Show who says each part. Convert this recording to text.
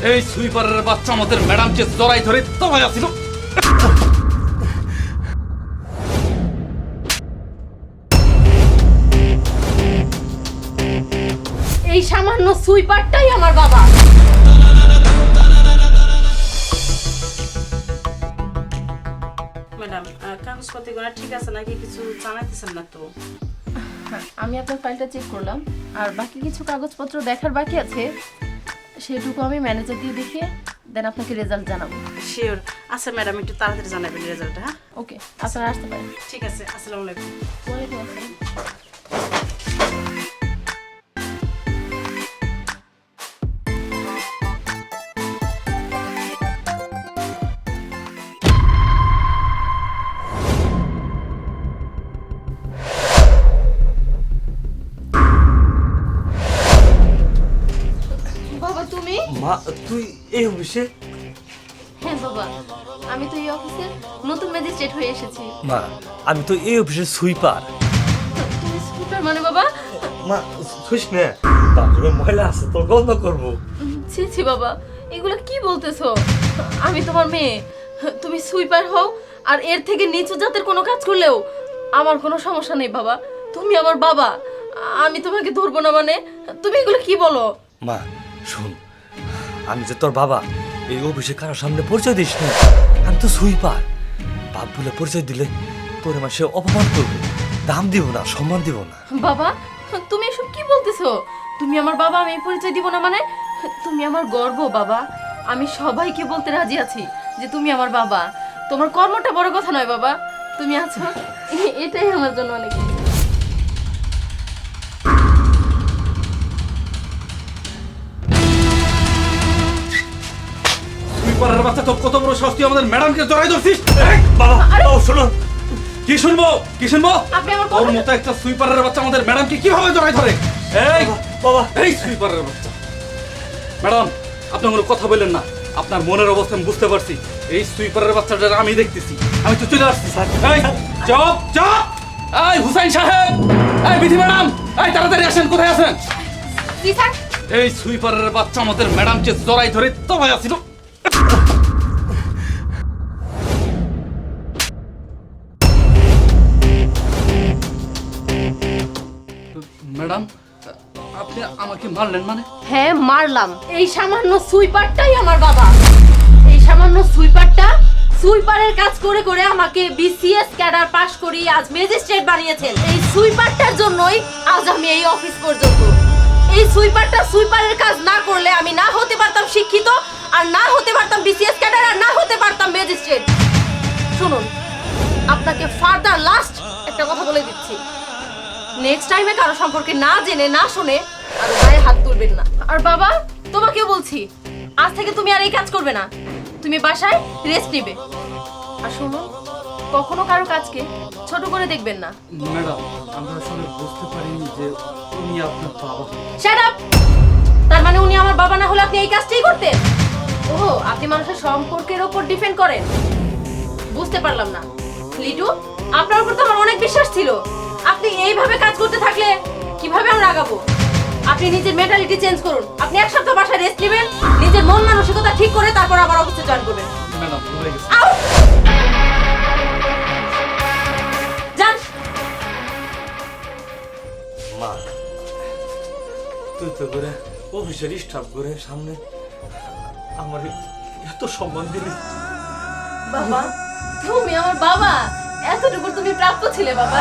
Speaker 1: এই সুইপারের বাচ্চা আমাদের ম্যাডামকে জড়াই ধরে তবাই আসিল।
Speaker 2: এই সামান্য সুইপারটাই আমার বাবা।
Speaker 3: ম্যাডাম কাগজপত্রগুলো ঠিক আছে নাকি কিছু জানাইতেছেন না তো?
Speaker 2: আমি আপনার ফাইলটা চেক করলাম, আর বাকি কিছু কাগজপত্র দেখার বাকি আছে, সেটুকু আমি ম্যানেজার দিয়ে দেখিয়ে দেন আপনাকে রেজাল্ট জানাবো।
Speaker 3: শিওর। আচ্ছা ম্যাডাম, একটু তাড়াতাড়ি জানাবেন রেজাল্টটা। হ্যাঁ,
Speaker 2: ওকে, আপনারা আসতে পারেন।
Speaker 3: ঠিক আছে। আসসালামু আলাইকুম।
Speaker 2: ওয়ালাইকুম আসসালাম। বাবা তুমি?
Speaker 4: মা তুই এই অফিসে?
Speaker 2: হ্যাঁ বাবা, আমি তো এই অফিসের নতুন ম্যাজিস্ট্রেট হয়ে এসেছি।
Speaker 4: মা আমি তো এই অফিসের সুইপার।
Speaker 2: তুমি সুইপার মানে বাবা?
Speaker 4: মা শুইস না, তারপরে ময়লা আছে তোর গন্ধ করবো।
Speaker 2: ছি ছি বাবা, এগুলো কি বলতেছো? আমি তোমার মেয়ে, তুমি সুইপার হও আর এর থেকে নিচু জাতের কোনো কাজ করলেও আমার কোনো সমস্যা নেই বাবা। তুমি আমার বাবা, আমি তোমাকে ধরবো না মানে? তুমি এগুলো কি বলো?
Speaker 4: মা শোন, আমি যে তোর বাবা এই অফিসে কারোর সামনে পরিচয় দিস না। আমি তো সুইপার, বাপ বলে পরিচয় দিলে তোর মাসে অপমান করবো, দাম দিব না, সম্মান দিব না।
Speaker 2: বাবা তুমি এসব কি বলতেছো? তুমি আমার বাবা, আমি এই পরিচয় দিব না মানে? তুমি আমার গর্ব বাবা, আমি সবাইকে বলতে রাজি আছি যে তুমি আমার বাবা। তোমার কর্মটা বড় কথা নয় বাবা, তুমি আছো এটাই আমার জন্য অনেক কিছু।
Speaker 1: সুইপারের বাচ্চা তো কত বড় শাস্তি, আমাদের ম্যাডামকে জড়াই ধরছিস।
Speaker 4: বাবা ও শোনো,
Speaker 1: কি শুনবো কি শুনবো?
Speaker 2: আপনি আমার
Speaker 1: তোর
Speaker 2: কথা-
Speaker 1: মতো একটা সুইপারের বাচ্চা আমাদের ম্যাডামকে কিভাবে জড়াই ধরে? এই
Speaker 4: বাবা
Speaker 1: এই সুইপারের বাচ্চা। ম্যাডাম আপনি কোনো কথা বললেন না, আপনার মনের অবস্থা আমি বুঝতে পারছি। এই সুইপারের বাচ্চাটা আমি দেখতেছি, আমি তো চলে আসছি। এই চপ চপ, এই হুসাইন সাহেব, এই বিধি ম্যাডাম, এই তাড়াতাড়ি আসেন, কোথায় আছেন?
Speaker 2: জি স্যার।
Speaker 1: এই সুইপারের বাচ্চা আমাদের ম্যাডামকে জড়াই ধরে তবাই আসিল। ম্যাডাম আপনি আমাকে মারলেন মানে?
Speaker 2: হ্যাঁ মারলাম, এই সামান্য সুইপারটাই আমার বাবা। এই সামান্য সুইপারটা সুইপারের কাজ করে করে আমাকে বিসিএস ক্যাডার পাস করিয়ে আজ ম্যাজিস্ট্রেট বানিয়েছেন। এই সুইপারটার জন্যই আজ আমি এই অফিস পর্যন্ত। এই সুইপারটা সুইপারের কাজ না করলে আমি না হতে পারতাম শিক্ষিত, আর না হতে পারতাম বিসিএস ক্যাডার, আর না হতে পারতাম ম্যাজিস্ট্রেট। শুনুন, আপনাকে ফার্দার লাস্ট একটা কথা বলে দিচ্ছি, নেক্সট টাইমে কারো সম্পর্কে না জেনে না শুনে আর গায়ে হাত তুলবেন না। আর বাবা তোমাকেও বলছি, আজ থেকে তুমি আর এই কাজ করবে না, তুমি বাসায় রেস্ট নেবে। আর শোনো, কখনো কারো কাজকে ছোট করে দেখবেন না।
Speaker 1: ম্যাডাম আমরা আসলে বুঝতে পারিনি যে উনি আপনার বাবা।
Speaker 2: Shut up! তার মানে উনি আমার বাবা না হলে আপনি এই কাজটাই করতেন? ওহো, আপনি মানুষের সম্পর্কের উপর ডিপেন্ড করেন? বুঝতে পারলাম না। লিটু, আপনার উপর তো আমার অনেক বিশ্বাস ছিল। আপনি এইভাবে কাজ করতে থাকলে কিভাবে আমরা আগাবো? আপনি নিজের মেন্টালিটি চেঞ্জ করুন। আপনি এক সপ্তাহ বাসায় রেস্ট নেবেন, নিজের মন মানসিকতা ঠিক করে তারপর আবার অফিসে জয়েন করবেন।
Speaker 1: ম্যাডাম ভুলে গেছি।
Speaker 2: আউট! যান।
Speaker 4: মা তুই তো করে অফিসের স্টাফ করে সামনে আমার এত সম্মান দিলি।
Speaker 2: বাবা তুমি আমার বাবা, এতটুকু তুমি প্রাপ্য ছিলে বাবা।